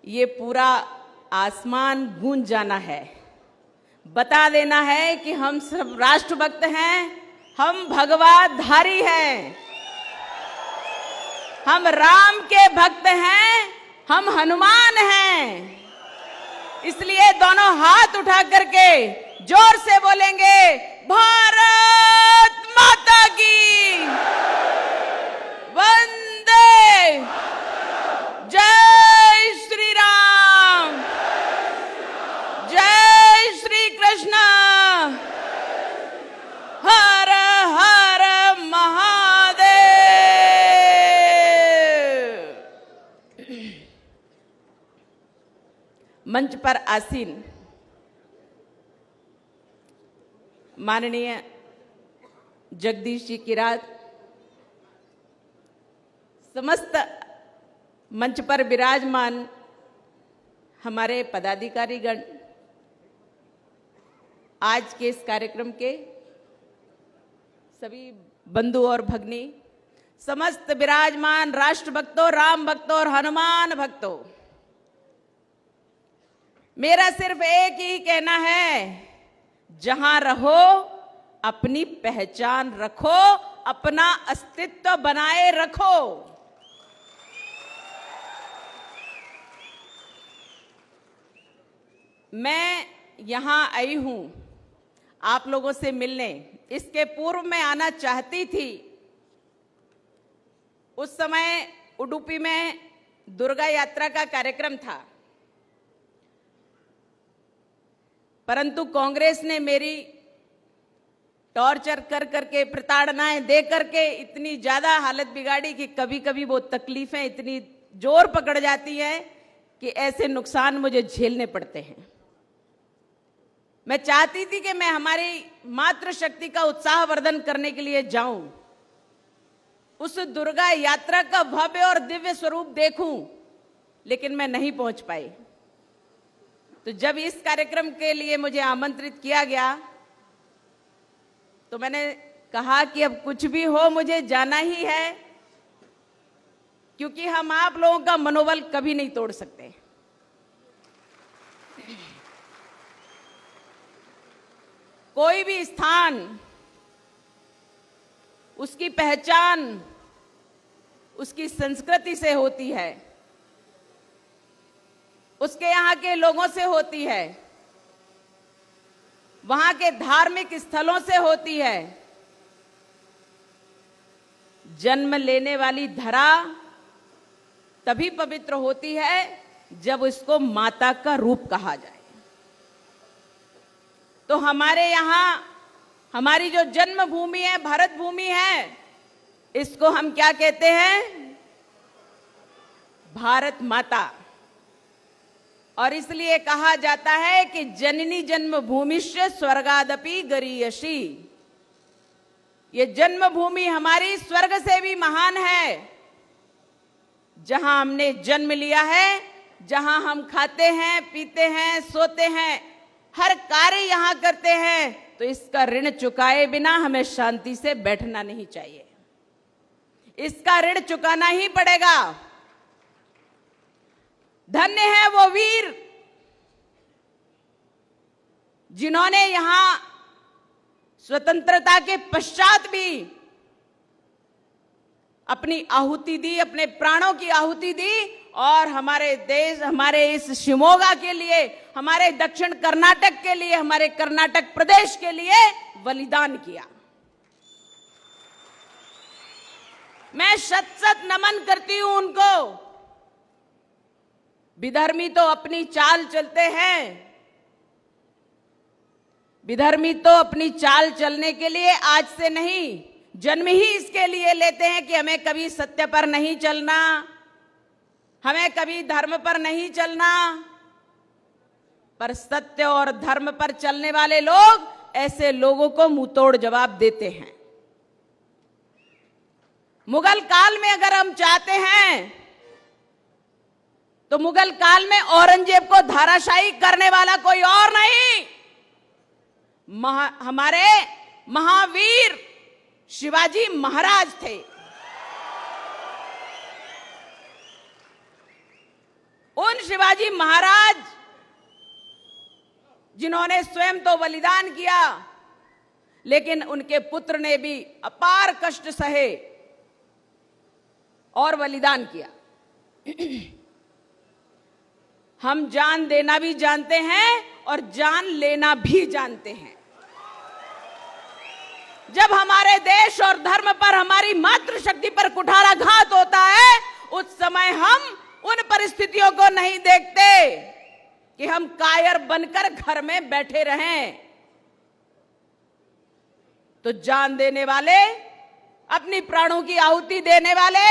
ये पूरा आसमान गूंज जाना है, बता देना है कि हम सब राष्ट्रभक्त हैं, हम भगवाधारी हैं, हम राम के भक्त हैं, हम हनुमान हैं। इसलिए दोनों हाथ उठा करके जोर से बोलेंगे, भारत माता की वंदे, जय श्री राम, जय श्री कृष्ण, हर हर महादेव। मंच पर आसीन माननीय जगदीश जी किरात, समस्त मंच पर विराजमान हमारे पदाधिकारीगण, आज के इस कार्यक्रम के सभी बंधु और भगिनी, समस्त विराजमान राष्ट्र भक्तों, राम भक्तों और हनुमान भक्तों, मेरा सिर्फ एक ही कहना है, जहां रहो अपनी पहचान रखो, अपना अस्तित्व बनाए रखो। मैं यहां आई हूं आप लोगों से मिलने, इसके पूर्व मैं आना चाहती थी। उस समय उडुपी में दुर्गा यात्रा का कार्यक्रम था, परंतु कांग्रेस ने मेरी टॉर्चर कर करके, प्रताड़नाएं दे करके इतनी ज्यादा हालत बिगाड़ी कि कभी कभी वो तकलीफें इतनी जोर पकड़ जाती हैं कि ऐसे नुकसान मुझे झेलने पड़ते हैं। मैं चाहती थी कि मैं हमारी मातृशक्ति का उत्साहवर्धन करने के लिए जाऊं, उस दुर्गा यात्रा का भव्य और दिव्य स्वरूप देखूं, लेकिन मैं नहीं पहुंच पाई। तो जब इस कार्यक्रम के लिए मुझे आमंत्रित किया गया तो मैंने कहा कि अब कुछ भी हो मुझे जाना ही है, क्योंकि हम आप लोगों का मनोबल कभी नहीं तोड़ सकते। कोई भी स्थान, उसकी पहचान उसकी संस्कृति से होती है, उसके यहाँ के लोगों से होती है, वहां के धार्मिक स्थलों से होती है। जन्म लेने वाली धरा तभी पवित्र होती है जब इसको माता का रूप कहा जाए। तो हमारे यहाँ हमारी जो जन्मभूमि है, भारत भूमि है, इसको हम क्या कहते हैं? भारत माता। और इसलिए कहा जाता है कि जननी जन्मभूमिश्च स्वर्गादपि गरीयसी। ये जन्मभूमि हमारी स्वर्ग से भी महान है। जहां हमने जन्म लिया है, जहां हम खाते हैं, पीते हैं, सोते हैं, हर कार्य यहां करते हैं, तो इसका ऋण चुकाए बिना हमें शांति से बैठना नहीं चाहिए। इसका ऋण चुकाना ही पड़ेगा। धन्य है वो वीर जिन्होंने यहां स्वतंत्रता के पश्चात भी अपनी आहुति दी, अपने प्राणों की आहुति दी, और हमारे देश, हमारे इस शिमोगा के लिए, हमारे दक्षिण कर्नाटक के लिए, हमारे कर्नाटक प्रदेश के लिए बलिदान किया। मैं शत शत नमन करती हूं उनको। विधर्मी तो अपनी चाल चलते हैं, विधर्मी तो अपनी चाल चलने के लिए आज से नहीं, जन्म ही इसके लिए लेते हैं कि हमें कभी सत्य पर नहीं चलना, हमें कभी धर्म पर नहीं चलना। पर सत्य और धर्म पर चलने वाले लोग ऐसे लोगों को मुंहतोड़ जवाब देते हैं। मुगल काल में अगर हम चाहते हैं तो मुगल काल में औरंगजेब को धाराशाही करने वाला कोई और नहीं, हमारे महावीर शिवाजी महाराज थे। उन शिवाजी महाराज, जिन्होंने स्वयं तो बलिदान किया, लेकिन उनके पुत्र ने भी अपार कष्ट सहे और बलिदान किया। हम जान देना भी जानते हैं और जान लेना भी जानते हैं। जब हमारे देश और धर्म पर, हमारी मातृशक्ति पर कुठाराघात होता है, उस समय हम उन परिस्थितियों को नहीं देखते कि हम कायर बनकर घर में बैठे रहें। तो जान देने वाले, अपनी प्राणों की आहुति देने वाले,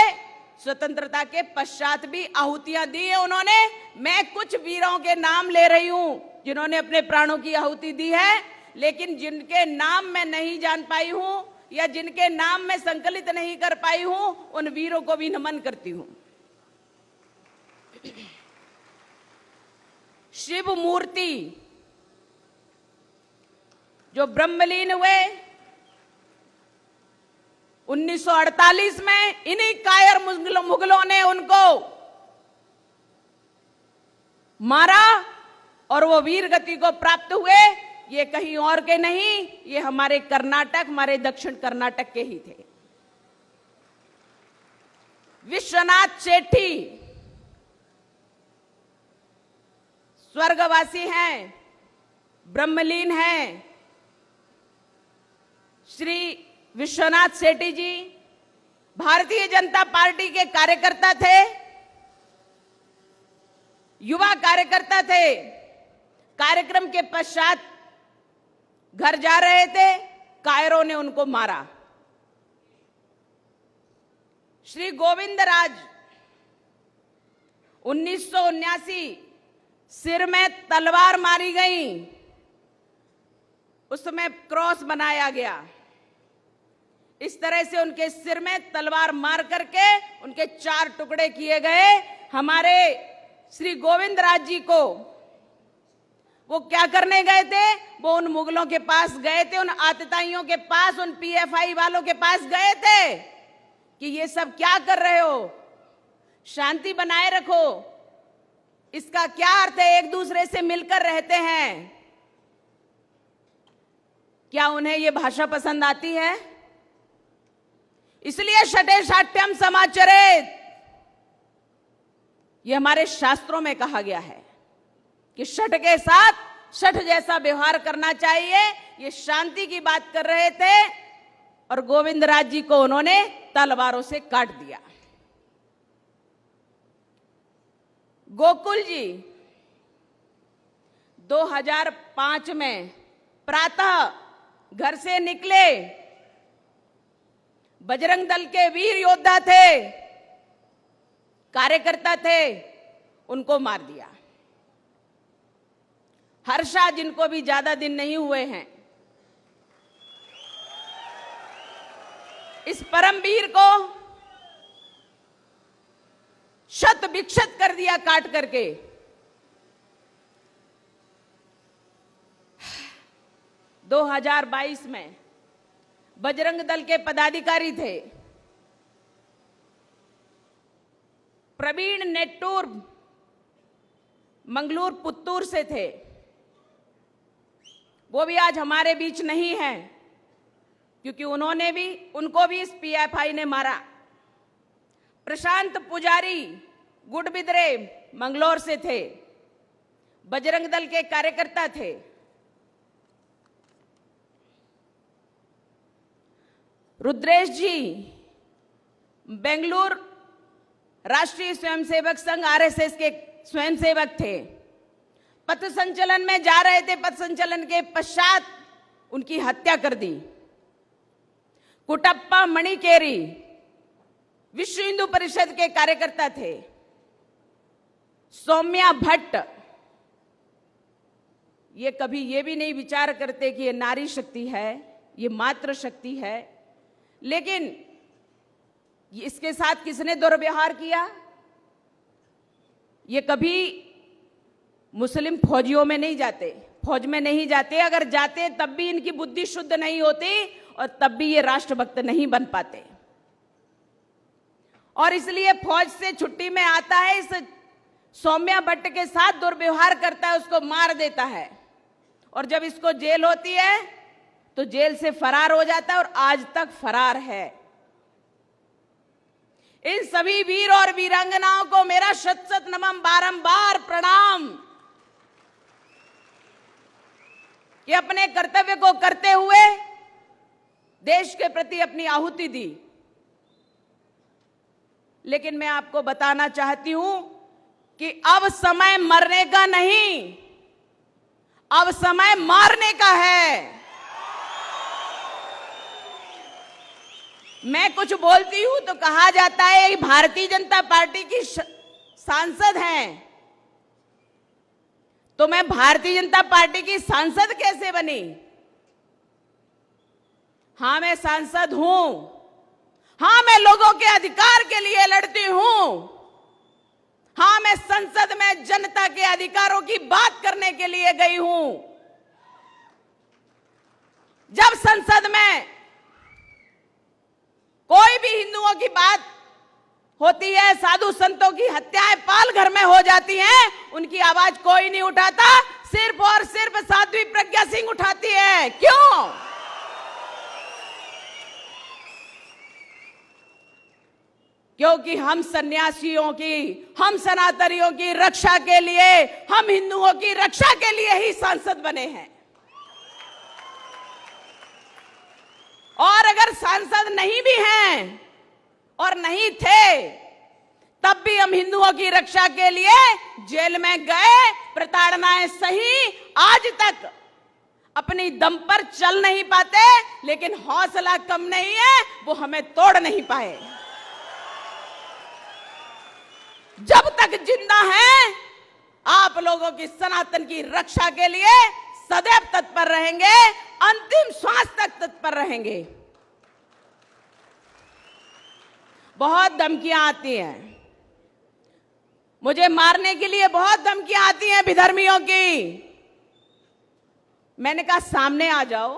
स्वतंत्रता के पश्चात भी आहुतियां दी है उन्होंने। मैं कुछ वीरों के नाम ले रही हूं जिन्होंने अपने प्राणों की आहुति दी है, लेकिन जिनके नाम मैं नहीं जान पाई हूं या जिनके नाम मैं संकलित नहीं कर पाई हूं, उन वीरों को भी नमन करती हूं। शिव मूर्ति जो ब्रह्मलीन हुए 1948 में, इन्हीं कायर मुगलों ने उनको मारा और वो वीर गति को प्राप्त हुए। ये कहीं और के नहीं, ये हमारे कर्नाटक, हमारे दक्षिण कर्नाटक के ही थे। विश्वनाथ शेट्टी स्वर्गवासी हैं, ब्रह्मलीन हैं। श्री विश्वनाथ शेट्टी जी भारतीय जनता पार्टी के कार्यकर्ता थे, युवा कार्यकर्ता थे। कार्यक्रम के पश्चात घर जा रहे थे, कायरों ने उनको मारा। श्री गोविंदराज 1979 सिर में तलवार मारी गई, उसमें क्रॉस बनाया गया। इस तरह से उनके सिर में तलवार मार करके उनके 4 टुकड़े किए गए। हमारे श्री गोविंदराज जी को वो क्या करने गए थे? वो उन मुगलों के पास गए थे, उन आतताइयों के पास, उन पीएफआई वालों के पास गए थे कि ये सब क्या कर रहे हो, शांति बनाए रखो। इसका क्या अर्थ है? एक दूसरे से मिलकर रहते हैं। क्या उन्हें ये भाषा पसंद आती है? इसलिए षटे शाट्यम समाचरेत, ये हमारे शास्त्रों में कहा गया है कि षट के साथ षट जैसा व्यवहार करना चाहिए। ये शांति की बात कर रहे थे और गोविंदराज जी को उन्होंने तलवारों से काट दिया। गोकुल जी 2005 में प्रातः घर से निकले, बजरंग दल के वीर योद्धा थे, कार्यकर्ता थे, उनको मार दिया। हर्षा, जिनको भी ज्यादा दिन नहीं हुए हैं, इस परमवीर को शत विक्षत कर दिया काट करके। 2022 में बजरंग दल के पदाधिकारी थे प्रवीण नेट्टूर, मंगलूर पुत्तूर से थे, वो भी आज हमारे बीच नहीं है क्योंकि उनको भी इस पीएफआई ने मारा। प्रशांत पुजारी गुडबिद्रे मंगलौर से थे, बजरंग दल के कार्यकर्ता थे। रुद्रेश जी बेंगलुरु राष्ट्रीय स्वयंसेवक संघ आरएसएस के स्वयंसेवक थे, पथ संचलन में जा रहे थे, पथ संचलन के पश्चात उनकी हत्या कर दी। कुटप्पा मणिकेरी विश्व हिंदू परिषद के कार्यकर्ता थे। सौम्या भट्ट, ये कभी ये भी नहीं विचार करते कि ये नारी शक्ति है, ये मातृ शक्ति है, लेकिन इसके साथ किसने दुर्व्यवहार किया? ये कभी मुस्लिम फौजियों में नहीं जाते, फौज में नहीं जाते। अगर जाते तब भी इनकी बुद्धि शुद्ध नहीं होती और तब भी ये राष्ट्रभक्त नहीं बन पाते। और इसलिए फौज से छुट्टी में आता है, इस सौम्या भट्ट के साथ दुर्व्यवहार करता है, उसको मार देता है, और जब इसको जेल होती है तो जेल से फरार हो जाता है और आज तक फरार है। इन सभी वीर और वीरांगनाओं को मेरा शत शत नमन, बारंबार प्रणाम, कि अपने कर्तव्य को करते हुए देश के प्रति अपनी आहुति दी। लेकिन मैं आपको बताना चाहती हूं कि अब समय मरने का नहीं, अब समय मारने का है। मैं कुछ बोलती हूं तो कहा जाता है ये भारतीय जनता पार्टी की सांसद हैं, तो मैं भारतीय जनता पार्टी की सांसद कैसे बनी? हां, मैं सांसद हूं, हां मैं लोगों के अधिकार के लिए लड़ती हूं, हां मैं संसद में जनता के अधिकारों की बात करने के लिए गई हूं। जब संसद में कोई भी हिंदुओं की बात होती है, साधु संतों की हत्याएं पाल घर में हो जाती हैं, उनकी आवाज कोई नहीं उठाता, सिर्फ और सिर्फ साध्वी प्रज्ञा सिंह उठाती है। क्यों? क्योंकि हम सन्यासियों की, हम सनातनियों की रक्षा के लिए, हम हिंदुओं की रक्षा के लिए ही सांसद बने हैं। और अगर सांसद नहीं भी हैं और नहीं थे, तब भी हम हिंदुओं की रक्षा के लिए जेल में गए, प्रताड़नाएं सही, आज तक अपनी दम पर चल नहीं पाते, लेकिन हौसला कम नहीं है, वो हमें तोड़ नहीं पाए। जब तक जिंदा हैं, आप लोगों की सनातन की रक्षा के लिए सदैव तत्पर रहेंगे, अंतिम श्वास तक तत्पर रहेंगे। बहुत धमकियां आती हैं, मुझे मारने के लिए बहुत धमकियां आती हैं विधर्मियों की। मैंने कहा सामने आ जाओ,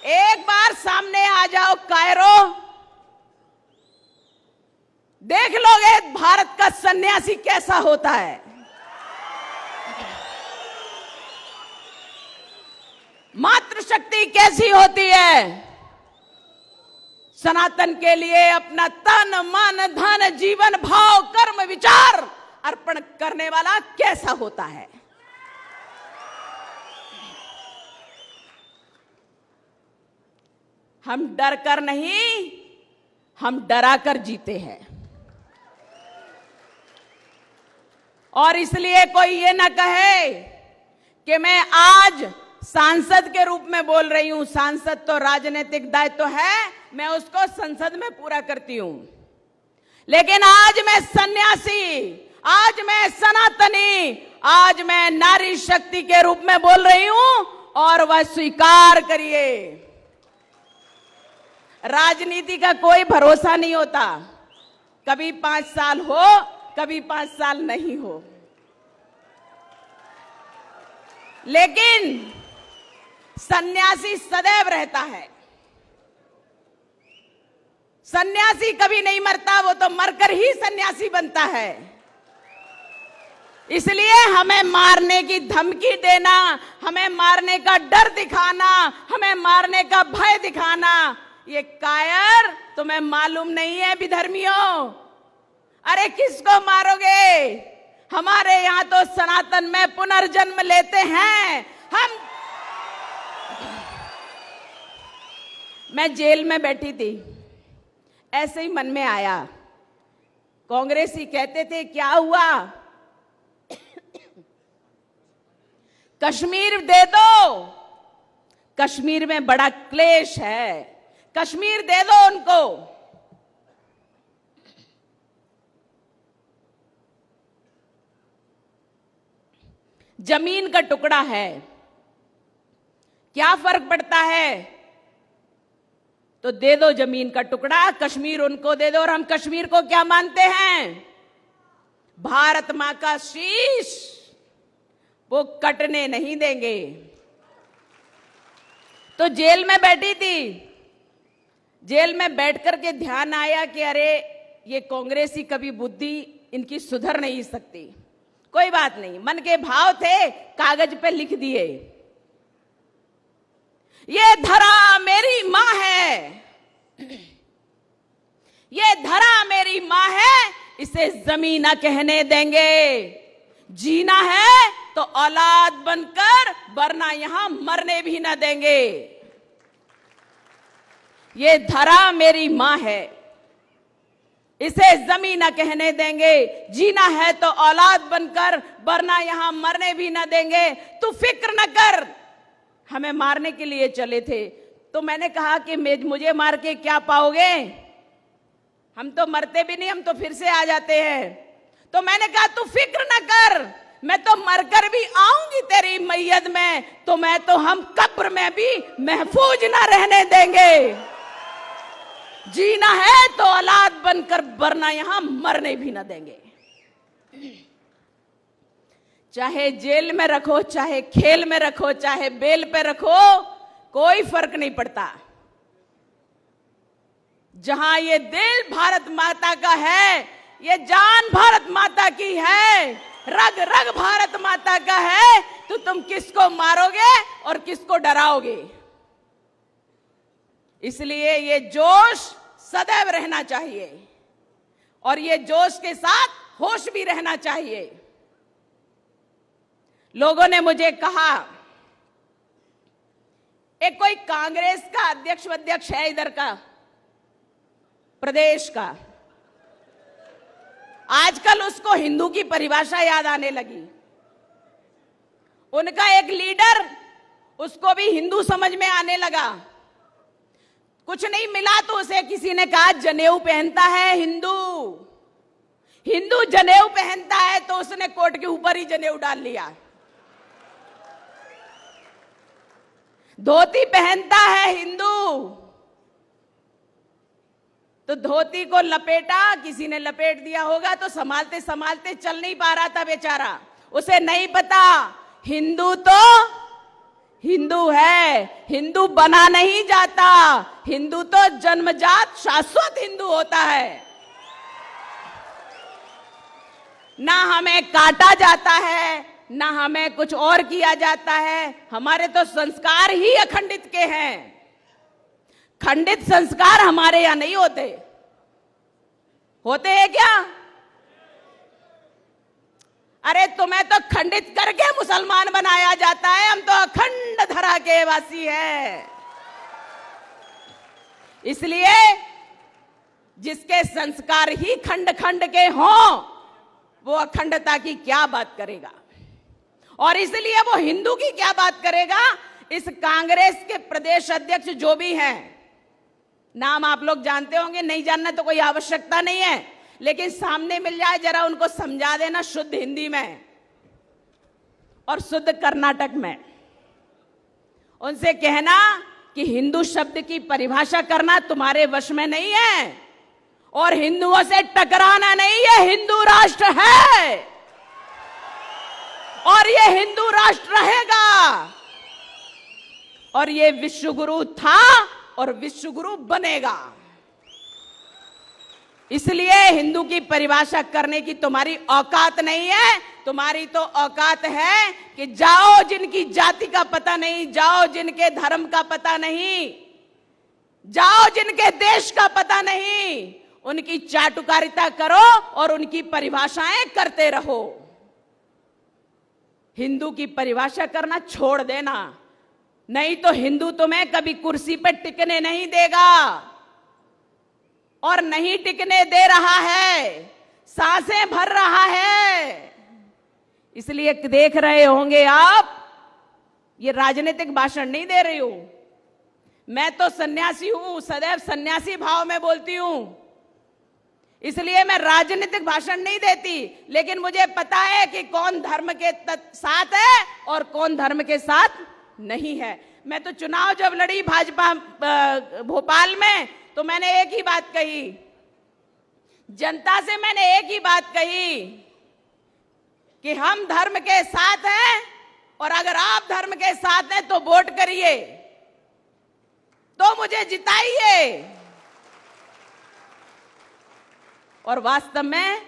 एक बार सामने आ जाओ कायरो, देख लोगे भारत का सन्यासी कैसा होता है। मातृशक्ति कैसी होती है, सनातन के लिए अपना तन मन धन जीवन भाव कर्म विचार अर्पण करने वाला कैसा होता है। हम डर कर नहीं, हम डरा कर जीते हैं। और इसलिए कोई ये ना कहे कि मैं आज सांसद के रूप में बोल रही हूं। सांसद तो राजनीतिक दायित्व है, मैं उसको संसद में पूरा करती हूं, लेकिन आज मैं सन्यासी, आज मैं सनातनी, आज मैं नारी शक्ति के रूप में बोल रही हूं, और वह स्वीकार करिए। राजनीति का कोई भरोसा नहीं होता, कभी 5 साल हो, कभी 5 साल नहीं हो, लेकिन सन्यासी सदैव रहता है। सन्यासी कभी नहीं मरता, वो तो मरकर ही सन्यासी बनता है। इसलिए हमें मारने की धमकी देना, हमें मारने का डर दिखाना, हमें मारने का भय दिखाना, ये कायर तुम्हें मालूम नहीं है विधर्मियों। अरे किसको मारोगे? हमारे यहां तो सनातन में पुनर्जन्म लेते हैं हम। मैं जेल में बैठी थी, ऐसे ही मन में आया, कांग्रेसी कहते थे क्या हुआ, कश्मीर दे दो, कश्मीर में बड़ा क्लेश है, कश्मीर दे दो उनको। जमीन का टुकड़ा है, क्या फर्क पड़ता है, तो दे दो जमीन का टुकड़ा, कश्मीर उनको दे दो। और हम कश्मीर को क्या मानते हैं? भारत मां का शीश, वो कटने नहीं देंगे। तो जेल में बैठी थी, जेल में बैठ करके ध्यान आया कि अरे ये कांग्रेसी कभी बुद्धि इनकी सुधर नहीं सकती। कोई बात नहीं, मन के भाव थे कागज पे लिख दिए। ये धरा मेरी मां है, ये धरा मेरी मां है, इसे जमीन न कहने देंगे। जीना है तो औलाद बनकर, वरना यहां मरने भी न देंगे। ये धरा मेरी मां है, इसे जमीन न कहने देंगे। जीना है तो औलाद बनकर, वरना यहां मरने भी न देंगे। तू फिक्र न कर, हमें मारने के लिए चले थे। तो मैंने कहा कि मुझे मार के क्या पाओगे, हम तो मरते भी नहीं, हम तो फिर से आ जाते हैं। तो मैंने कहा तू फिक्र न कर, मैं तो मरकर भी आऊंगी तेरी मैयत में, तो मैं तो हम कब्र में भी महफूज ना रहने देंगे। जीना है तो औलाद बनकर, वरना यहां मरने भी ना देंगे। चाहे जेल में रखो, चाहे खेल में रखो, चाहे बेल पे रखो, कोई फर्क नहीं पड़ता। जहां ये दिल भारत माता का है, ये जान भारत माता की है, रग रग भारत माता का है, तो तुम किसको मारोगे और किसको डराओगे। इसलिए ये जोश सदैव रहना चाहिए और ये जोश के साथ होश भी रहना चाहिए। लोगों ने मुझे कहा, एक कोई कांग्रेस का अध्यक्ष है इधर का प्रदेश का, आजकल उसको हिंदू की परिभाषा याद आने लगी। उनका एक लीडर, उसको भी हिंदू समझ में आने लगा। कुछ नहीं मिला तो उसे किसी ने कहा जनेऊ पहनता है हिंदू, हिंदू जनेऊ पहनता है, तो उसने कोट के ऊपर ही जनेऊ डाल लिया। धोती पहनता है हिंदू, तो धोती को लपेटा, किसी ने लपेट दिया होगा, तो संभालते संभालते चल नहीं पा रहा था बेचारा। उसे नहीं पता हिंदू तो हिंदू है, हिंदू बना नहीं जाता, हिंदू तो जन्मजात शाश्वत हिंदू होता है। ना हमें काटा जाता है, ना हमें कुछ और किया जाता है, हमारे तो संस्कार ही अखंडित के हैं। खंडित संस्कार हमारे यहां नहीं होते। होते हैं क्या? अरे तुम्हें तो खंडित करके मुसलमान बनाया जाता है, हम तो अखंड धरा के वासी हैं। इसलिए जिसके संस्कार ही खंड खंड के हों, वो अखंडता की क्या बात करेगा, और इसलिए वो हिंदू की क्या बात करेगा। इस कांग्रेस के प्रदेश अध्यक्ष जो भी हैं, नाम आप लोग जानते होंगे, नहीं जानना तो कोई आवश्यकता नहीं है, लेकिन सामने मिल जाए जरा उनको समझा देना शुद्ध हिंदी में और शुद्ध कर्नाटक में। उनसे कहना कि हिंदू शब्द की परिभाषा करना तुम्हारे वश में नहीं है और हिंदुओं से टकराना नहीं है। हिंदू राष्ट्र है और ये हिंदू राष्ट्र रहेगा, और ये विश्वगुरु था और विश्वगुरु बनेगा। इसलिए हिंदू की परिभाषा करने की तुम्हारी औकात नहीं है। तुम्हारी तो औकात है कि जाओ जिनकी जाति का पता नहीं, जाओ जिनके धर्म का पता नहीं, जाओ जिनके देश का पता नहीं, उनकी चाटुकारिता करो और उनकी परिभाषाएं करते रहो। हिंदू की परिभाषा करना छोड़ देना, नहीं तो हिंदू तुम्हें कभी कुर्सी पर टिकने नहीं देगा और नहीं टिकने दे रहा है, सांसें भर रहा है। इसलिए देख रहे होंगे आप, ये राजनीतिक भाषण नहीं दे रही हूं मैं, तो सन्यासी हूं, सदैव सन्यासी भाव में बोलती हूं, इसलिए मैं राजनीतिक भाषण नहीं देती। लेकिन मुझे पता है कि कौन धर्म के साथ है और कौन धर्म के साथ नहीं है। मैं तो चुनाव जब लड़ी भाजपा भोपाल में, तो मैंने एक ही बात कही, जनता से मैंने एक ही बात कही कि हम धर्म के साथ हैं और अगर आप धर्म के साथ हैं तो वोट करिए, तो मुझे जिताइए। और वास्तव में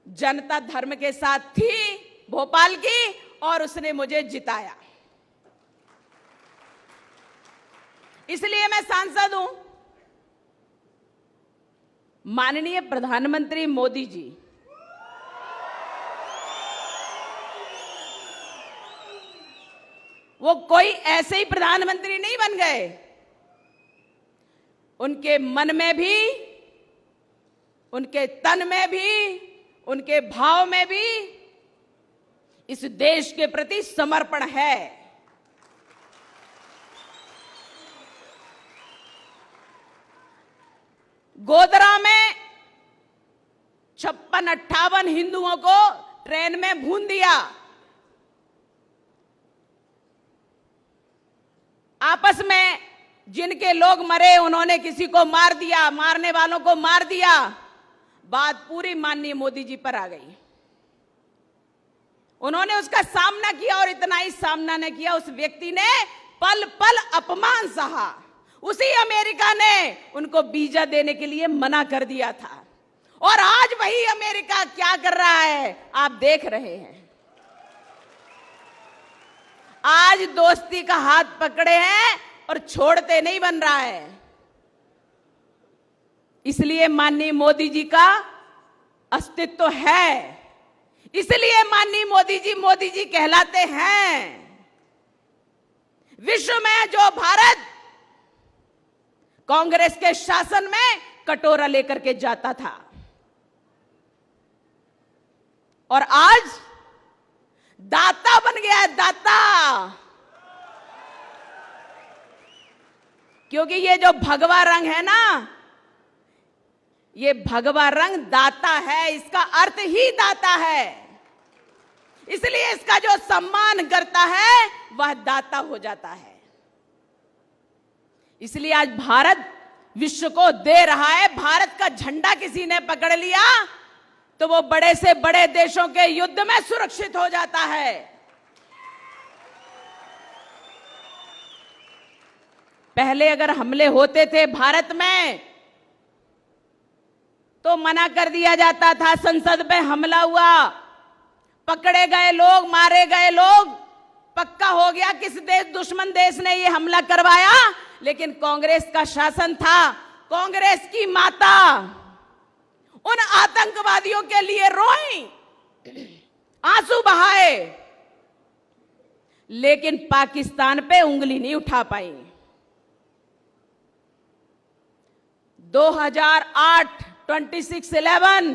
जनता धर्म के साथ थी भोपाल की, और उसने मुझे जिताया। इसलिए मैं सांसद हूं। माननीय प्रधानमंत्री मोदी जी वो कोई ऐसे ही प्रधानमंत्री नहीं बन गए। उनके मन में भी, उनके तन में भी, उनके भाव में भी इस देश के प्रति समर्पण है। गोधरा में 56-58 हिंदुओं को ट्रेन में भून दिया। आपस में जिनके लोग मरे उन्होंने किसी को मार दिया, मारने वालों को मार दिया। बात पूरी माननीय मोदी जी पर आ गई। उन्होंने उसका सामना किया, और इतना ही सामना न किया, उस व्यक्ति ने पल पल अपमान सहा। उसी अमेरिका ने उनको वीजा देने के लिए मना कर दिया था, और आज वही अमेरिका क्या कर रहा है आप देख रहे हैं। आज दोस्ती का हाथ पकड़े हैं और छोड़ते नहीं बन रहा है। इसलिए माननीय मोदी जी का अस्तित्व है, इसलिए माननीय मोदी जी कहलाते हैं। विश्व में जो भारत कांग्रेस के शासन में कटोरा लेकर के जाता था, और आज दाता बन गया है, दाता। क्योंकि ये जो भगवा रंग है ना, ये भगवा रंग दाता है, इसका अर्थ ही दाता है। इसलिए इसका जो सम्मान करता है वह दाता हो जाता है। इसलिए आज भारत विश्व को दे रहा है। भारत का झंडा किसी ने पकड़ लिया तो वो बड़े से बड़े देशों के युद्ध में सुरक्षित हो जाता है। पहले अगर हमले होते थे भारत में तो मना कर दिया जाता था, संसद पे हमला हुआ, पकड़े गए लोग, मारे गए लोग, पक्का हो गया किस देश, दुश्मन देश ने ये हमला करवाया। लेकिन कांग्रेस का शासन था, कांग्रेस की माता उन आतंकवादियों के लिए रोई, आंसू बहाए, लेकिन पाकिस्तान पे उंगली नहीं उठा पाई। 2008 26/11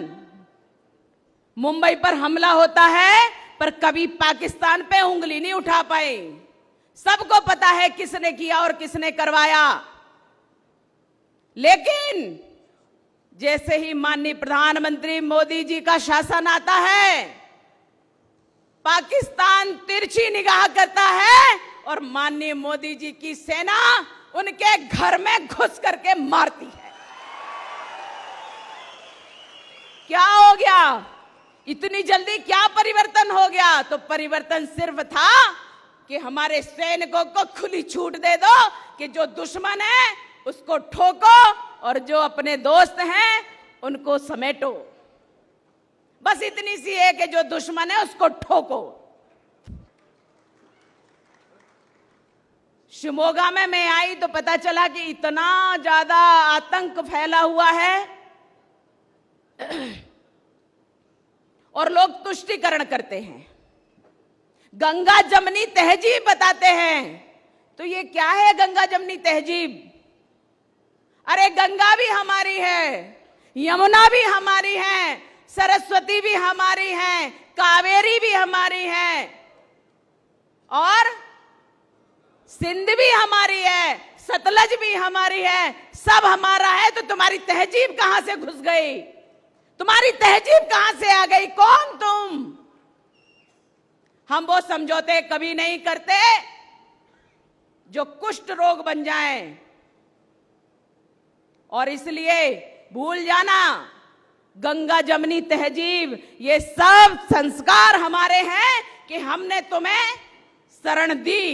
मुंबई पर हमला होता है, पर कभी पाकिस्तान पे उंगली नहीं उठा पाए। सबको पता है किसने किया और किसने करवाया। लेकिन जैसे ही माननीय प्रधानमंत्री मोदी जी का शासन आता है, पाकिस्तान तिरछी निगाह करता है और माननीय मोदी जी की सेना उनके घर में घुस करके मारती है। क्या हो गया? इतनी जल्दी क्या परिवर्तन हो गया? तो परिवर्तन सिर्फ था कि हमारे सैनिकों को खुली छूट दे दो कि जो दुश्मन है उसको ठोको और जो अपने दोस्त हैं उनको समेटो। बस इतनी सी है कि जो दुश्मन है उसको ठोको। शिमोगा में मैं आई तो पता चला कि इतना ज्यादा आतंक फैला हुआ है और लोग तुष्टीकरण करते हैं, गंगा जमनी तहजीब बताते हैं। तो ये क्या है गंगा जमनी तहजीब? अरे गंगा भी हमारी है, यमुना भी हमारी है, सरस्वती भी हमारी है, कावेरी भी हमारी है, और सिंध भी हमारी है, सतलज भी हमारी है, सब हमारा है। तो तुम्हारी तहजीब कहां से घुस गई? तुम्हारी तहजीब कहां से आ गई? कौन तुम? हम वो समझौते कभी नहीं करते जो कुष्ठ रोग बन जाएं, और इसलिए भूल जाना, गंगा जमनी तहजीब ये सब संस्कार हमारे हैं कि हमने तुम्हें शरण दी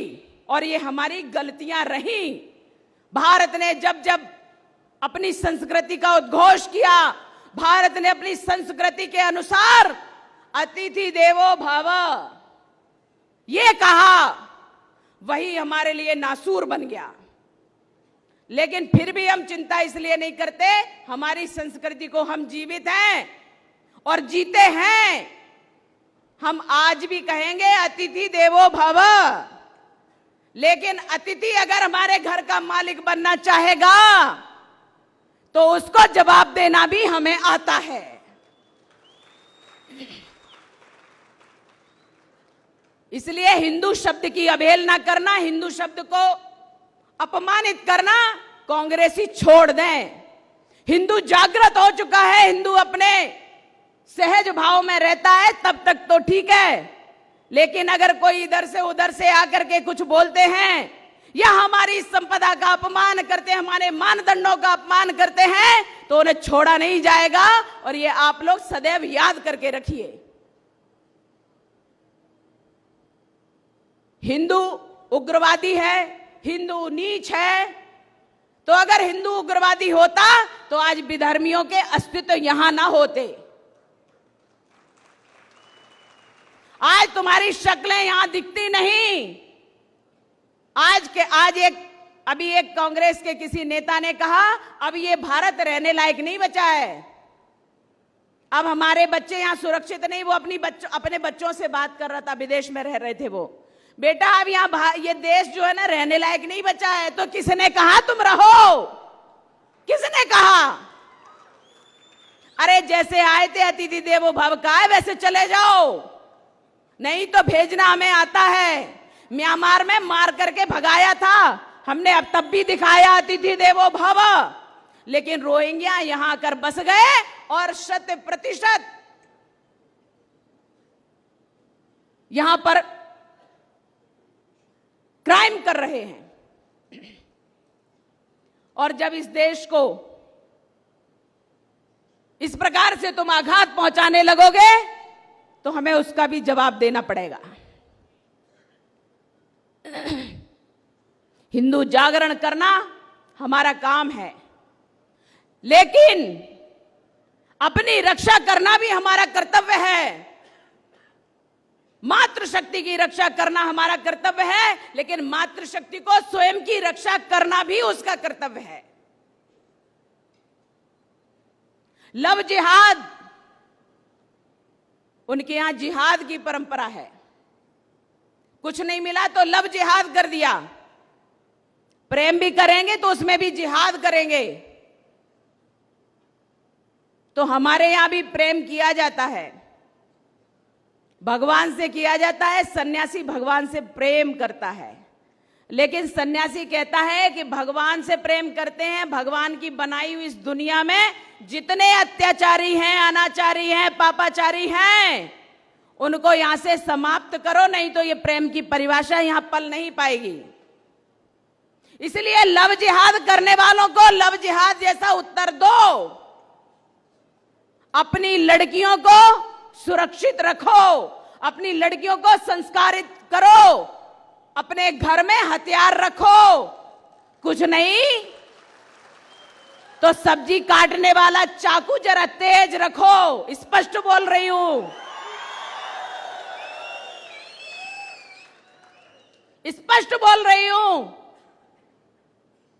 और ये हमारी गलतियां रही। भारत ने जब जब अपनी संस्कृति का उद्घोष किया, भारत ने अपनी संस्कृति के अनुसार अतिथि देवो भव ये कहा, वही हमारे लिए नासूर बन गया। लेकिन फिर भी हम चिंता इसलिए नहीं करते, हमारी संस्कृति को हम जीवित हैं और जीते हैं। हम आज भी कहेंगे अतिथि देवो भव, लेकिन अतिथि अगर हमारे घर का मालिक बनना चाहेगा तो उसको जवाब देना भी हमें आता है। इसलिए हिंदू शब्द की अवहेलना करना, हिंदू शब्द को अपमानित करना कांग्रेसी छोड़ दें। हिंदू जागृत हो चुका है, हिंदू अपने सहज भाव में रहता है, तब तक तो ठीक है। लेकिन अगर कोई इधर से उधर से आकर के कुछ बोलते हैं या हमारी संपदा का अपमान करते हैं, हमारे मानदंडों का अपमान करते हैं, तो उन्हें छोड़ा नहीं जाएगा। और ये आप लोग सदैव याद करके रखिए। हिंदू उग्रवादी है, हिंदू नीच है, तो अगर हिंदू उग्रवादी होता तो आज विधर्मियों के अस्तित्व यहां ना होते। आज तुम्हारी शक्लें यहां दिखती नहीं। अभी एक कांग्रेस के किसी नेता ने कहा अब ये भारत रहने लायक नहीं बचा है, अब हमारे बच्चे यहां सुरक्षित नहीं। वो अपने बच्चों से बात कर रहा था, विदेश में रह रहे थे वो। बेटा अब यहां ये देश जो है ना रहने लायक नहीं बचा है। तो किसने कहा तुम रहो? किसने कहा? अरे जैसे आए थे अतिथि देवो भव का है वैसे चले जाओ, नहीं तो भेजना हमें आता है। म्यांमार में मार करके भगाया था हमने, अब तब भी दिखाया अतिथि देवो भव। लेकिन रोहिंग्या यहां आकर बस गए और 100% यहां पर क्राइम कर रहे हैं। और जब इस देश को इस प्रकार से तुम आघात पहुंचाने लगोगे तो हमें उसका भी जवाब देना पड़ेगा। हिंदू जागरण करना हमारा काम है, लेकिन अपनी रक्षा करना भी हमारा कर्तव्य है। मातृशक्ति की रक्षा करना हमारा कर्तव्य है, लेकिन मातृशक्ति को स्वयं की रक्षा करना भी उसका कर्तव्य है। लव जिहाद, उनके यहां जिहाद की परंपरा है। कुछ नहीं मिला तो लव जिहाद कर दिया, प्रेम भी करेंगे तो उसमें भी जिहाद करेंगे। तो हमारे यहां भी प्रेम किया जाता है, भगवान से किया जाता है। सन्यासी भगवान से प्रेम करता है, लेकिन सन्यासी कहता है कि भगवान से प्रेम करते हैं, भगवान की बनाई हुई इस दुनिया में जितने अत्याचारी हैं, अनाचारी हैं, पापाचारी हैं, उनको यहां से समाप्त करो, नहीं तो ये प्रेम की परिभाषा यहां पल नहीं पाएगी। इसलिए लव जिहाद करने वालों को लव जिहाद जैसा उत्तर दो। अपनी लड़कियों को सुरक्षित रखो, अपनी लड़कियों को संस्कारित करो, अपने घर में हथियार रखो। कुछ नहीं तो सब्जी काटने वाला चाकू जरा तेज रखो। स्पष्ट बोल रही हूं, स्पष्ट बोल रही हूं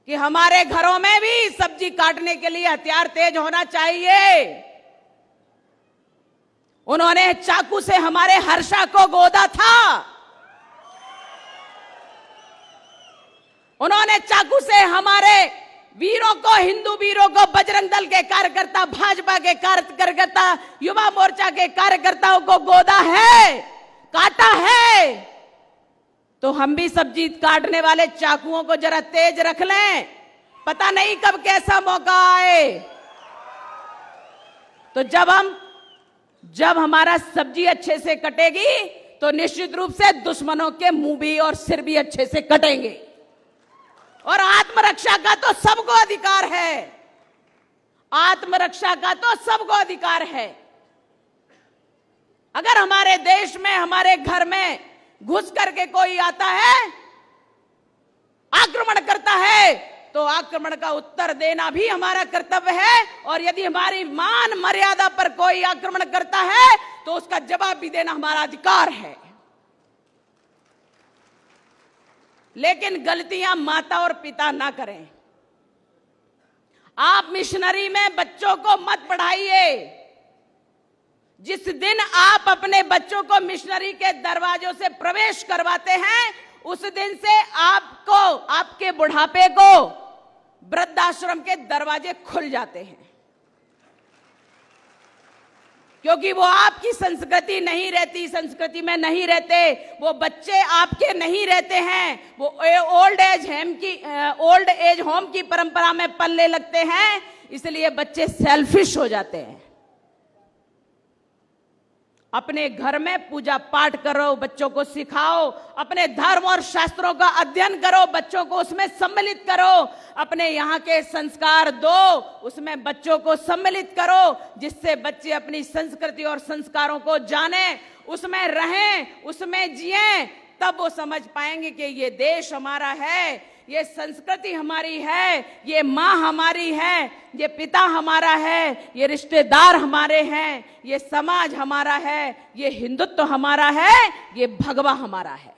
कि हमारे घरों में भी सब्जी काटने के लिए हथियार तेज होना चाहिए। उन्होंने चाकू से हमारे हर्षा को गोदा था, उन्होंने चाकू से हमारे वीरों को, हिंदू वीरों को, बजरंग दल के कार्यकर्ता, भाजपा के कार्यकर्ता, युवा मोर्चा के कार्यकर्ताओं को गोदा है, काटा है। तो हम भी सब्जी काटने वाले चाकुओं को जरा तेज रख लें, पता नहीं कब कैसा मौका आए। तो जब हमारा सब्जी अच्छे से कटेगी तो निश्चित रूप से दुश्मनों के मुंह भी और सिर भी अच्छे से कटेंगे। और आत्मरक्षा का तो सबको अधिकार है, आत्मरक्षा का तो सबको अधिकार है। अगर हमारे देश में, हमारे घर में घुस करके कोई आता है, आक्रमण करता है, तो आक्रमण का उत्तर देना भी हमारा कर्तव्य है। और यदि हमारी मान मर्यादा पर कोई आक्रमण करता है तो उसका जवाब भी देना हमारा अधिकार है। लेकिन गलतियां माता और पिता ना करें। आप मिशनरी में बच्चों को मत पढ़ाइए। जिस दिन आप अपने बच्चों को मिशनरी के दरवाजों से प्रवेश करवाते हैं, उस दिन से आपको, आपके बुढ़ापे को वृद्धाश्रम के दरवाजे खुल जाते हैं। क्योंकि वो आपकी संस्कृति नहीं रहती, संस्कृति में नहीं रहते, वो बच्चे आपके नहीं रहते हैं, वो ओल्ड एज होम की परंपरा में पलने लगते हैं। इसलिए बच्चे सेल्फिश हो जाते हैं। अपने घर में पूजा पाठ करो, बच्चों को सिखाओ, अपने धर्म और शास्त्रों का अध्ययन करो, बच्चों को उसमें सम्मिलित करो, अपने यहाँ के संस्कार दो, उसमें बच्चों को सम्मिलित करो, जिससे बच्चे अपनी संस्कृति और संस्कारों को जाने, उसमें रहें, उसमें जिएं। तब वो समझ पाएंगे कि ये देश हमारा है, ये संस्कृति हमारी है, ये माँ हमारी है, ये पिता हमारा है, ये रिश्तेदार हमारे हैं, ये समाज हमारा है, ये हिंदुत्व हमारा है, ये भगवा हमारा है।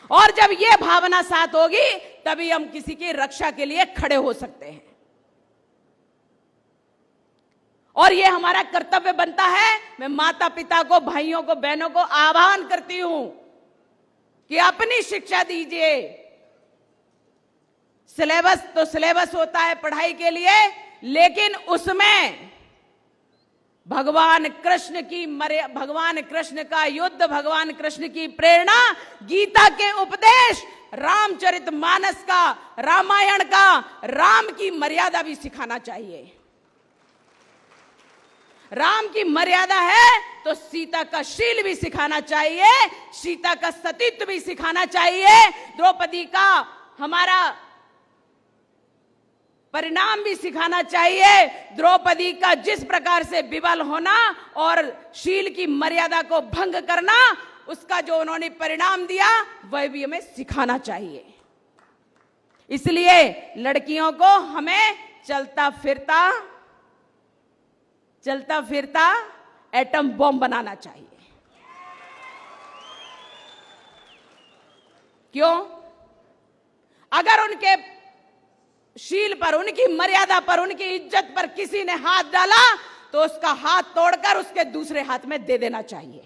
और जब ये भावना साथ होगी तभी हम किसी की रक्षा के लिए खड़े हो सकते हैं। और ये हमारा कर्तव्य बनता है। मैं माता पिता को, भाइयों को, बहनों को आह्वान करती हूं कि अपनी शिक्षा दीजिए। सिलेबस तो सिलेबस होता है पढ़ाई के लिए, लेकिन उसमें भगवान कृष्ण का युद्ध, भगवान कृष्ण की प्रेरणा, गीता के उपदेश, रामचरितमानस का, रामायण का, राम की मर्यादा भी सिखाना चाहिए। राम की मर्यादा है तो सीता का शील भी सिखाना चाहिए, सीता का सतीत्व भी सिखाना चाहिए, द्रौपदी का हमारा परिणाम भी सिखाना चाहिए। द्रौपदी का जिस प्रकार से विवल होना और शील की मर्यादा को भंग करना, उसका जो उन्होंने परिणाम दिया वह भी हमें सिखाना चाहिए। इसलिए लड़कियों को हमें चलता फिरता एटम बम बनाना चाहिए। क्यों? अगर उनके शील पर, उनकी मर्यादा पर, उनकी इज्जत पर किसी ने हाथ डाला तो उसका हाथ तोड़कर उसके दूसरे हाथ में दे देना चाहिए।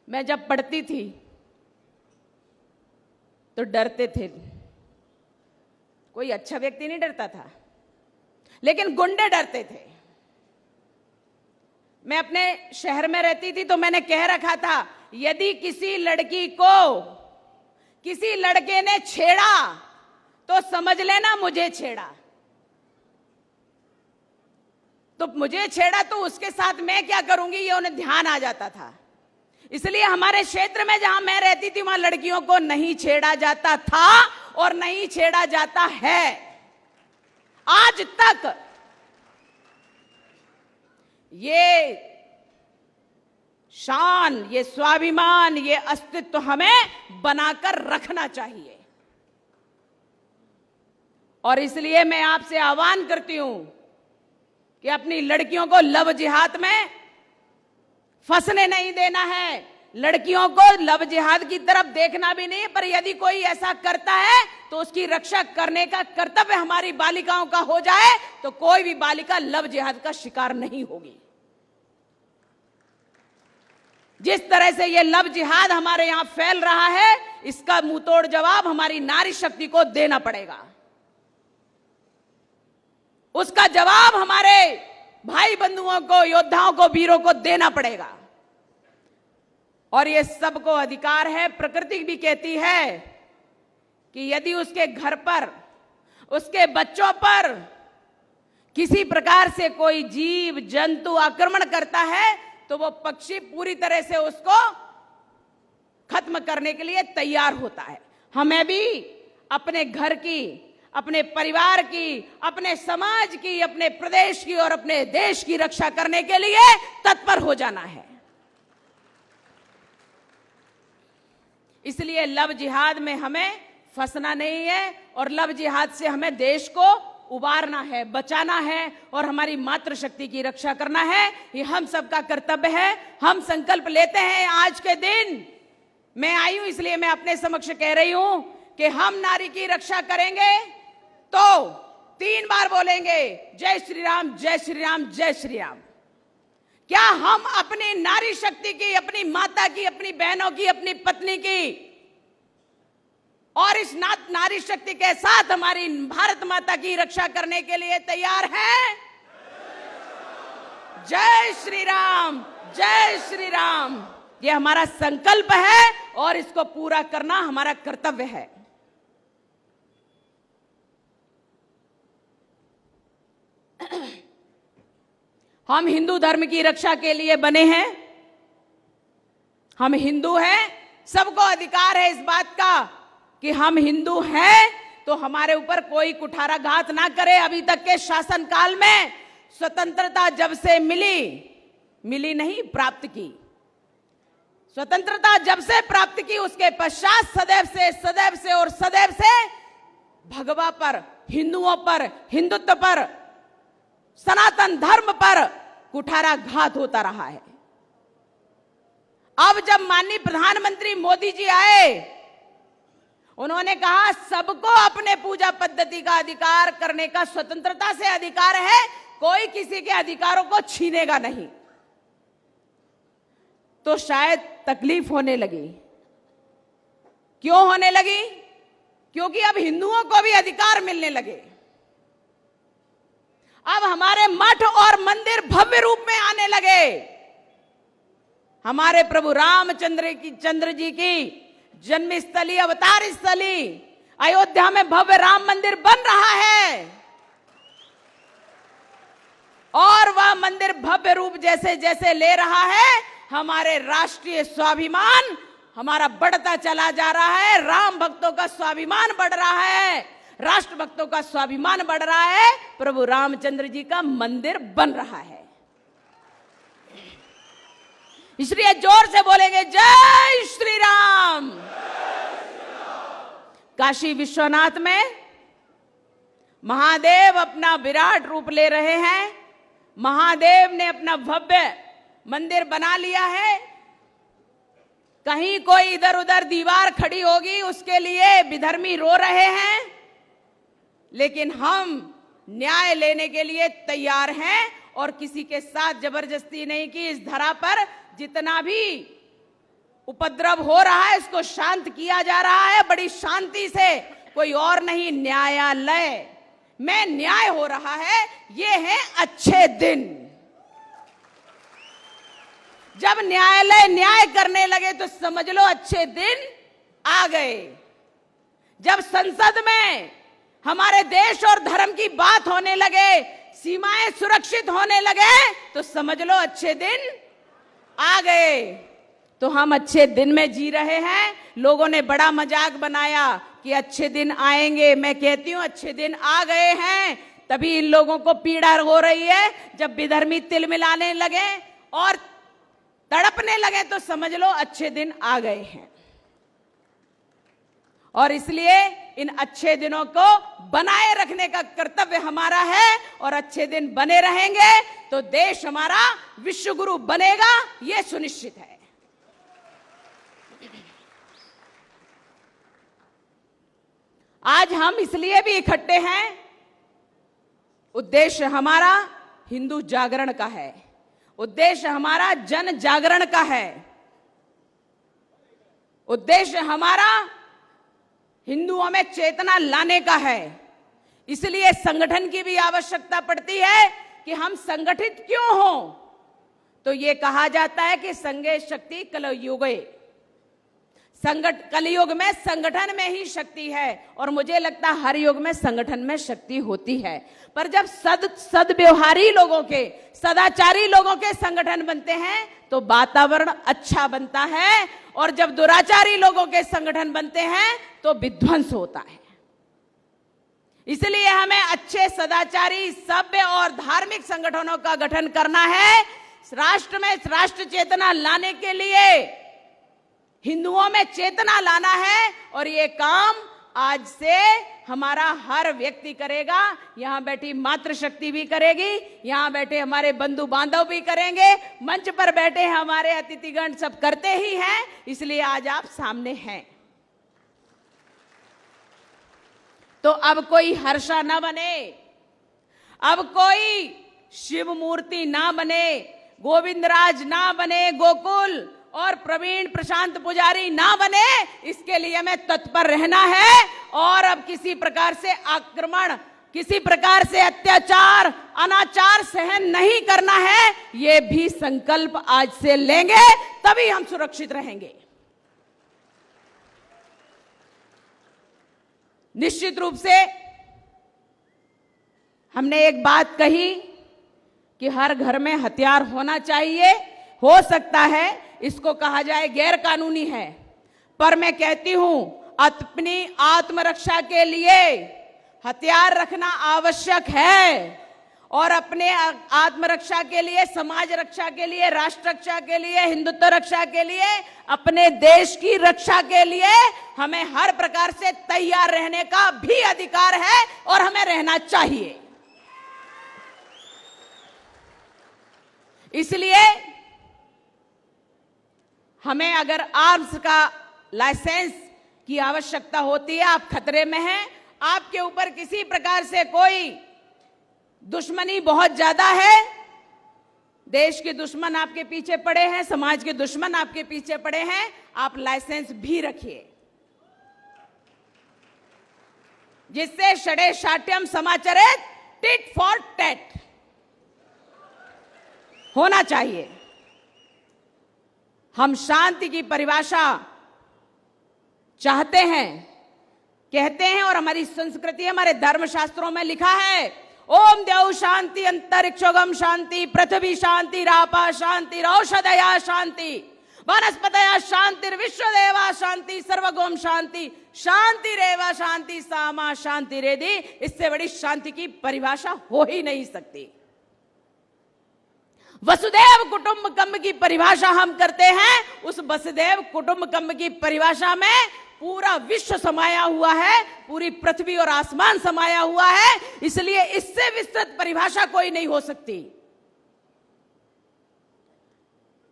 मैं जब पढ़ती थी तो डरते थे। कोई अच्छा व्यक्ति नहीं डरता था, लेकिन गुंडे डरते थे। मैं अपने शहर में रहती थी तो मैंने कह रखा था, यदि किसी लड़की को किसी लड़के ने छेड़ा तो समझ लेना मुझे छेड़ा। तो मुझे छेड़ा तो उसके साथ मैं क्या करूंगी, ये उन्हें ध्यान आ जाता था। इसलिए हमारे क्षेत्र में जहां मैं रहती थी वहां लड़कियों को नहीं छेड़ा जाता था और नहीं छेड़ा जाता है आज तक। ये शान, ये स्वाभिमान, ये अस्तित्व हमें बनाकर रखना चाहिए। और इसलिए मैं आपसे आह्वान करती हूं कि अपनी लड़कियों को लव जिहाद में फंसने नहीं देना है। लड़कियों को लव जिहाद की तरफ देखना भी नहीं, पर यदि कोई ऐसा करता है तो उसकी रक्षा करने का कर्तव्य हमारी बालिकाओं का हो जाए तो कोई भी बालिका लव जिहाद का शिकार नहीं होगी। जिस तरह से ये लव जिहाद हमारे यहां फैल रहा है, इसका मुंहतोड़ जवाब हमारी नारी शक्ति को देना पड़ेगा। उसका जवाब हमारे भाई बंधुओं को, योद्धाओं को, वीरों को देना पड़ेगा। और ये सबको अधिकार है। प्रकृति भी कहती है कि यदि उसके घर पर, उसके बच्चों पर किसी प्रकार से कोई जीव जंतु आक्रमण करता है तो वो पक्षी पूरी तरह से उसको खत्म करने के लिए तैयार होता है। हमें भी अपने घर की, अपने परिवार की, अपने समाज की, अपने प्रदेश की और अपने देश की रक्षा करने के लिए तत्पर हो जाना है। इसलिए लव जिहाद में हमें फंसना नहीं है और लव जिहाद से हमें देश को उबारना है, बचाना है और हमारी मातृशक्ति की रक्षा करना है। ये हम सबका कर्तव्य है। हम संकल्प लेते हैं आज के दिन। मैं आई हूं इसलिए मैं अपने समक्ष कह रही हूं कि हम नारी की रक्षा करेंगे तो 3 बार बोलेंगे जय श्री राम, जय श्री राम, जय श्री राम। क्या हम अपनी नारी शक्ति की, अपनी माता की, अपनी बहनों की, अपनी पत्नी की और इस नारी शक्ति के साथ हमारी भारत माता की रक्षा करने के लिए तैयार हैं? जय श्री राम, जय श्री राम। ये हमारा संकल्प है और इसको पूरा करना हमारा कर्तव्य है। हम हिंदू धर्म की रक्षा के लिए बने हैं। हम हिंदू हैं। सबको अधिकार है इस बात का कि हम हिंदू हैं तो हमारे ऊपर कोई कुठाराघात ना करे। अभी तक के शासनकाल में स्वतंत्रता जब से मिली नहीं, प्राप्त की। स्वतंत्रता जब से प्राप्त की उसके पश्चात सदैव से भगवा पर, हिंदुओं पर, हिंदुत्व पर, सनातन धर्म पर कुठाराघात होता रहा है। अब जब माननीय प्रधानमंत्री मोदी जी आए, उन्होंने कहा सबको अपने पूजा पद्धति का अधिकार करने का स्वतंत्रता से अधिकार है, कोई किसी के अधिकारों को छीनेगा नहीं। तो शायद तकलीफ होने लगी। क्यों होने लगी? क्योंकि अब हिंदुओं को भी अधिकार मिलने लगे। अब हमारे मठ और मंदिर भव्य रूप में आने लगे। हमारे प्रभु रामचंद्र जी की जन्मस्थली, अवतार स्थली अयोध्या में भव्य राम मंदिर बन रहा है और वह मंदिर भव्य रूप जैसे जैसे ले रहा है, हमारे राष्ट्रीय स्वाभिमान हमारा बढ़ता चला जा रहा है। राम भक्तों का स्वाभिमान बढ़ रहा है, राष्ट्र भक्तों का स्वाभिमान बढ़ रहा है। प्रभु रामचंद्र जी का मंदिर बन रहा है। इसलिए जोर से बोलेंगे जय श्री राम। काशी विश्वनाथ में महादेव अपना विराट रूप ले रहे हैं। महादेव ने अपना भव्य मंदिर बना लिया है। कहीं कोई इधर उधर दीवार खड़ी होगी उसके लिए विधर्मी रो रहे हैं, लेकिन हम न्याय लेने के लिए तैयार हैं और किसी के साथ जबरदस्ती नहीं की। इस धरा पर जितना भी उपद्रव हो रहा है इसको शांत किया जा रहा है बड़ी शांति से, कोई और नहीं, न्यायालय में न्याय हो रहा है। ये है अच्छे दिन। जब न्यायालय न्याय करने लगे तो समझ लो अच्छे दिन आ गए। जब संसद में हमारे देश और धर्म की बात होने लगे, सीमाएं सुरक्षित होने लगे, तो समझ लो अच्छे दिन आ गए। तो हम अच्छे दिन में जी रहे हैं। लोगों ने बड़ा मजाक बनाया कि अच्छे दिन आएंगे। मैं कहती हूं अच्छे दिन आ गए हैं। तभी इन लोगों को पीड़ा हो रही है। जब विधर्मी तिल मिलाने लगे और तड़पने लगे तो समझ लो अच्छे दिन आ गए हैं। और इसलिए इन अच्छे दिनों को बनाए रखने का कर्तव्य हमारा है और अच्छे दिन बने रहेंगे तो देश हमारा विश्व गुरु बनेगा, यह सुनिश्चित है। आज हम इसलिए भी इकट्ठे हैं, उद्देश्य हमारा हिंदू जागरण का है, उद्देश्य हमारा जन जागरण का है, उद्देश्य हमारा हिंदुओं में चेतना लाने का है। इसलिए संगठन की भी आवश्यकता पड़ती है कि हम संगठित क्यों हों। तो यह कहा जाता है कि संगे शक्ति कलयुगे, कलयुग में संगठन में ही शक्ति है। और मुझे लगता है हर युग में संगठन में शक्ति होती है, पर जब सद्व्यवहारी लोगों के, सदाचारी लोगों के संगठन बनते हैं तो वातावरण अच्छा बनता है, और जब दुराचारी लोगों के संगठन बनते हैं तो विध्वंस होता है। इसलिए हमें अच्छे सदाचारी, सभ्य और धार्मिक संगठनों का गठन करना है। राष्ट्र में राष्ट्र चेतना लाने के लिए हिंदुओं में चेतना लाना है और ये काम आज से हमारा हर व्यक्ति करेगा। यहां बैठी मातृशक्ति भी करेगी, यहां बैठे हमारे बंधु बांधव भी करेंगे, मंच पर बैठे हमारे अतिथिगण सब करते ही हैं, इसलिए आज आप सामने हैं। तो अब कोई हर्षा ना बने, अब कोई शिव मूर्ति ना बने, गोविंदराज ना बने, गोकुल और प्रवीण प्रशांत पुजारी ना बने, इसके लिए हमें तत्पर रहना है। और अब किसी प्रकार से आक्रमण, किसी प्रकार से अत्याचार, अनाचार सहन नहीं करना है, ये भी संकल्प आज से लेंगे, तभी हम सुरक्षित रहेंगे। निश्चित रूप से हमने एक बात कही कि हर घर में हथियार होना चाहिए। हो सकता है इसको कहा जाए गैर कानूनी है, पर मैं कहती हूं अपनी आत्मरक्षा के लिए हथियार रखना आवश्यक है। और अपने आत्मरक्षा के लिए, समाज रक्षा के लिए, राष्ट्र रक्षा के लिए, हिंदुत्व रक्षा के लिए, अपने देश की रक्षा के लिए हमें हर प्रकार से तैयार रहने का भी अधिकार है और हमें रहना चाहिए। इसलिए हमें अगर आर्म्स का लाइसेंस की आवश्यकता होती है, आप खतरे में हैं, आपके ऊपर किसी प्रकार से कोई दुश्मनी बहुत ज्यादा है, देश के दुश्मन आपके पीछे पड़े हैं, समाज के दुश्मन आपके पीछे पड़े हैं, आप लाइसेंस भी रखिए, जिससे षडे शाट्यम समाचरित टिट फॉर टैट होना चाहिए। हम शांति की परिभाषा चाहते हैं, कहते हैं, और हमारी संस्कृति, हमारे धर्मशास्त्रों में लिखा है, ओम द्यौ शांति अंतरिक्षोगम शांति पृथ्वी शांति रापा शांति औषधया शांति वनस्पतया शांति विश्वदेवा शांति सर्वगोम शांति शांति रेवा शांति सामा शांति रेदि। इससे बड़ी शांति की परिभाषा हो ही नहीं सकती। वसुदेव कुटुंबकम की परिभाषा हम करते हैं, उस वसुदेव कुटुंबकम की परिभाषा में पूरा विश्व समाया हुआ है, पूरी पृथ्वी और आसमान समाया हुआ है, इसलिए इससे विस्तृत परिभाषा कोई नहीं हो सकती।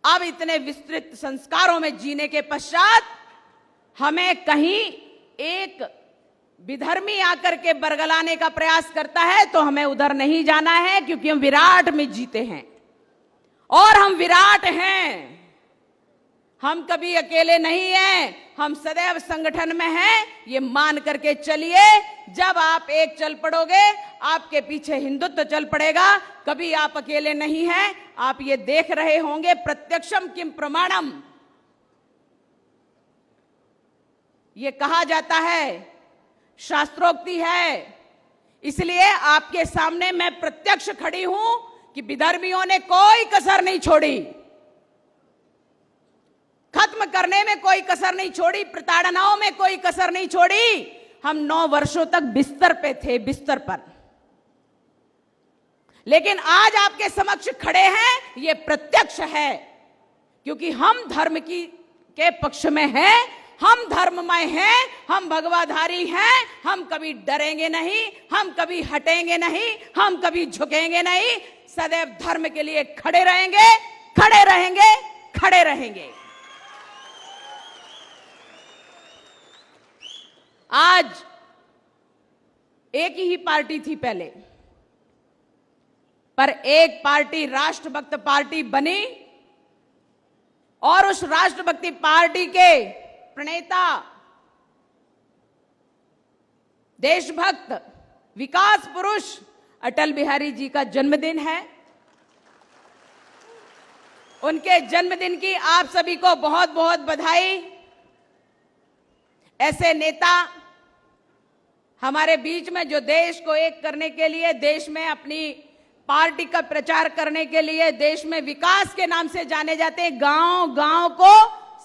अब इतने विस्तृत संस्कारों में जीने के पश्चात हमें कहीं एक विधर्मी आकर के बरगलाने का प्रयास करता है तो हमें उधर नहीं जाना है, क्योंकि हम विराट में जीते हैं और हम विराट हैं। हम कभी अकेले नहीं हैं, हम सदैव संगठन में हैं, ये मान करके चलिए। जब आप एक चल पड़ोगे, आपके पीछे हिंदुत्व चल पड़ेगा, कभी आप अकेले नहीं हैं। आप ये देख रहे होंगे, प्रत्यक्षम किम प्रमाणम, ये कहा जाता है, शास्त्रोक्ति है। इसलिए आपके सामने मैं प्रत्यक्ष खड़ी हूं कि विधर्मियों ने कोई कसर नहीं छोड़ी, खत्म करने में कोई कसर नहीं छोड़ी, प्रताड़नाओं में कोई कसर नहीं छोड़ी। हम 9 वर्षों तक बिस्तर पे थे, बिस्तर पर, लेकिन आज आपके समक्ष खड़े हैं, ये प्रत्यक्ष है, क्योंकि हम धर्म के पक्ष में हैं, हम धर्ममय हैं, हम भगवाधारी हैं, हम कभी डरेंगे नहीं, हम कभी हटेंगे नहीं, हम कभी झुकेंगे नहीं, सदैव धर्म के लिए खड़े रहेंगे, खड़े रहेंगे, खड़े रहेंगे। आज एक ही पार्टी थी पहले, पर एक पार्टी राष्ट्रभक्त पार्टी बनी और उस राष्ट्रभक्ति पार्टी के प्रणेता, देशभक्त, विकास पुरुष अटल बिहारी जी का जन्मदिन है। उनके जन्मदिन की आप सभी को बहुत बहुत बधाई। ऐसे नेता हमारे बीच में जो देश को एक करने के लिए, देश में अपनी पार्टी का प्रचार करने के लिए, देश में विकास के नाम से जाने जाते हैं, गांव गांव को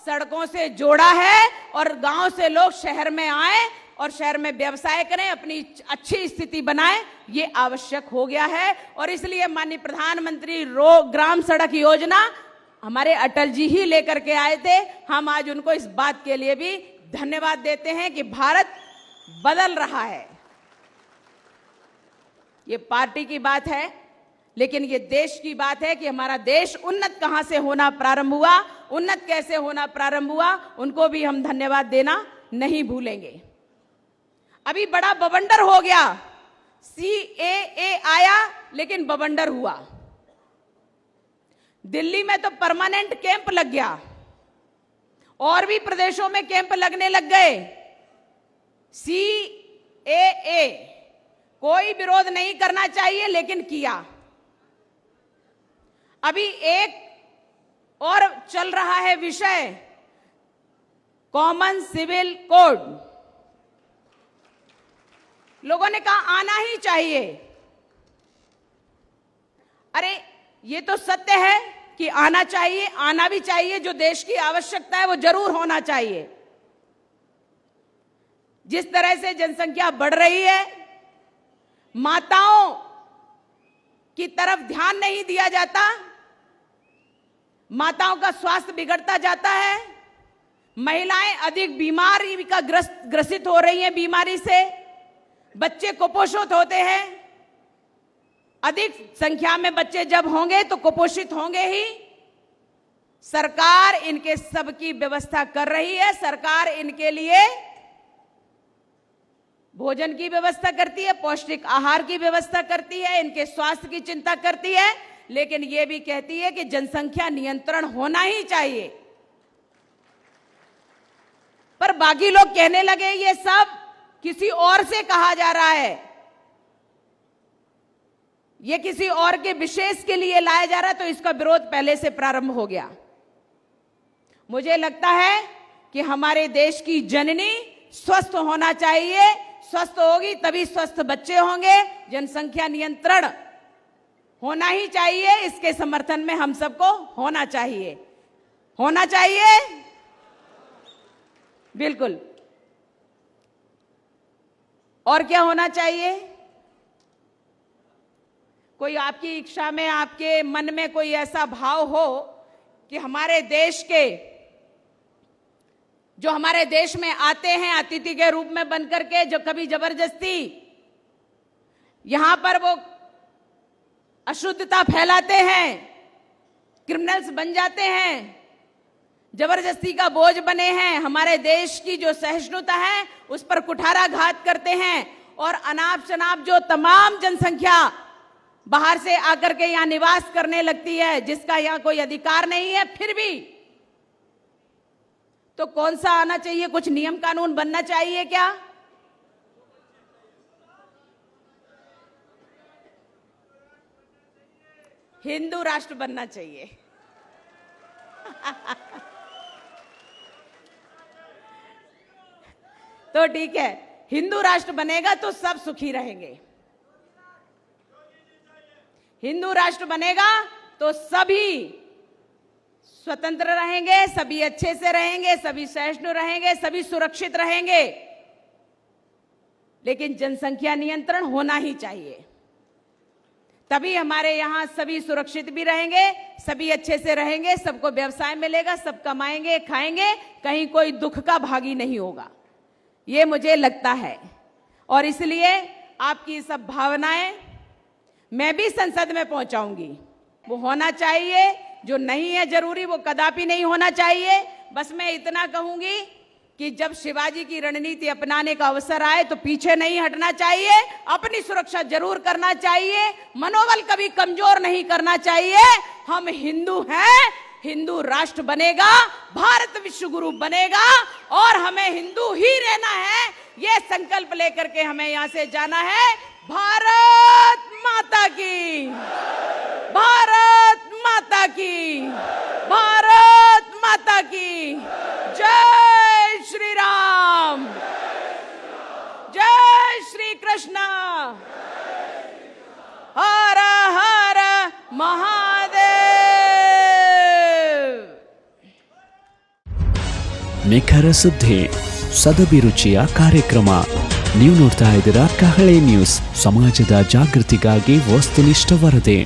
सड़कों से जोड़ा है और गांव से लोग शहर में आए और शहर में व्यवसाय करें, अपनी अच्छी स्थिति बनाएं, ये आवश्यक हो गया है। और इसलिए माननीय प्रधानमंत्री ग्राम सड़क योजना हमारे अटल जी ही लेकर के आए थे। हम आज उनको इस बात के लिए भी धन्यवाद देते हैं कि भारत बदल रहा है। ये पार्टी की बात है, लेकिन ये देश की बात है कि हमारा देश उन्नत कहां से होना प्रारंभ हुआ, उन्नत कैसे होना प्रारंभ हुआ, उनको भी हम धन्यवाद देना नहीं भूलेंगे। अभी बड़ा बवंडर हो गया, CAA आया लेकिन बवंडर हुआ। दिल्ली में तो परमानेंट कैंप लग गया, और भी प्रदेशों में कैंप लगने लग गए। CAA कोई विरोध नहीं करना चाहिए, लेकिन किया। अभी एक और चल रहा है विषय, कॉमन सिविल कोड। लोगों ने कहा आना ही चाहिए। अरे ये तो सत्य है कि आना चाहिए, आना भी चाहिए। जो देश की आवश्यकता है वो जरूर होना चाहिए। जिस तरह से जनसंख्या बढ़ रही है, माताओं की तरफ ध्यान नहीं दिया जाता, माताओं का स्वास्थ्य बिगड़ता जाता है, महिलाएं अधिक बीमारी का ग्रसित हो रही हैं, बीमारी से बच्चे कुपोषित होते हैं। अधिक संख्या में बच्चे जब होंगे तो कुपोषित होंगे ही। सरकार इनके सबकी व्यवस्था कर रही है। सरकार इनके लिए भोजन की व्यवस्था करती है, पौष्टिक आहार की व्यवस्था करती है, इनके स्वास्थ्य की चिंता करती है, लेकिन यह भी कहती है कि जनसंख्या नियंत्रण होना ही चाहिए। पर बाकी लोग कहने लगे ये सब किसी और से कहा जा रहा है, ये किसी और के विशेष के लिए लाया जा रहा है, तो इसका विरोध पहले से प्रारंभ हो गया। मुझे लगता है कि हमारे देश की जननी स्वस्थ होना चाहिए। स्वस्थ होगी तभी स्वस्थ बच्चे होंगे। जनसंख्या नियंत्रण होना ही चाहिए। इसके समर्थन में हम सबको होना चाहिए, होना चाहिए, बिल्कुल। और क्या होना चाहिए? कोई आपकी इच्छा में, आपके मन में कोई ऐसा भाव हो कि हमारे देश के, जो हमारे देश में आते हैं अतिथि के रूप में बनकर के, जो कभी जबरदस्ती यहां पर वो अशुद्धता फैलाते हैं, क्रिमिनल्स बन जाते हैं, जबरदस्ती का बोझ बने हैं, हमारे देश की जो सहिष्णुता है उस पर कुठाराघात करते हैं, और अनाप शनाप जो तमाम जनसंख्या बाहर से आकर के यहां निवास करने लगती है, जिसका यहां कोई अधिकार नहीं है, फिर भी तो कौन सा आना चाहिए? कुछ नियम कानून बनना चाहिए क्या? हिंदू राष्ट्र बनना चाहिए। तो ठीक है, हिंदू राष्ट्र बनेगा तो सब सुखी रहेंगे। हिंदू राष्ट्र बनेगा तो सभी स्वतंत्र रहेंगे, सभी अच्छे से रहेंगे, सभी सहिष्णु रहेंगे, सभी सुरक्षित रहेंगे। लेकिन जनसंख्या नियंत्रण होना ही चाहिए, तभी हमारे यहां सभी सुरक्षित भी रहेंगे, सभी अच्छे से रहेंगे, सबको व्यवसाय मिलेगा, सब कमाएंगे, खाएंगे, कहीं कोई दुख का भागी नहीं होगा, ये मुझे लगता है। और इसलिए आपकी सब भावनाएं मैं भी संसद में पहुंचाऊंगी। वो होना चाहिए, जो नहीं है जरूरी वो कदापि नहीं होना चाहिए। बस मैं इतना कहूंगी कि जब शिवाजी की रणनीति अपनाने का अवसर आए तो पीछे नहीं हटना चाहिए, अपनी सुरक्षा जरूर करना चाहिए, मनोबल कभी कमजोर नहीं करना चाहिए। हम हिंदू हैं, हिंदू राष्ट्र बनेगा, भारत विश्व गुरु बनेगा, और हमें हिंदू ही रहना है, ये संकल्प लेकर के हमें यहां से जाना है। भारत माता की, भारत माता की, भारत माता की जय श्री राम, जय श्री कृष्ण, हर हर महादेव। ನಿಖರ ಸುದ್ದಿ, ಸದಭಿರುಚಿಯ ಕಾರ್ಯಕ್ರಮ. ನೀವು ನೋಡ್ತಾ ಇದ್ದೀರಾ ಕಹಳೆ ನ್ಯೂಸ್, ಸಮಾಜದ ಜಾಗೃತಿಗಾಗಿ ವಸ್ತುನಿಷ್ಠ ವರದಿ.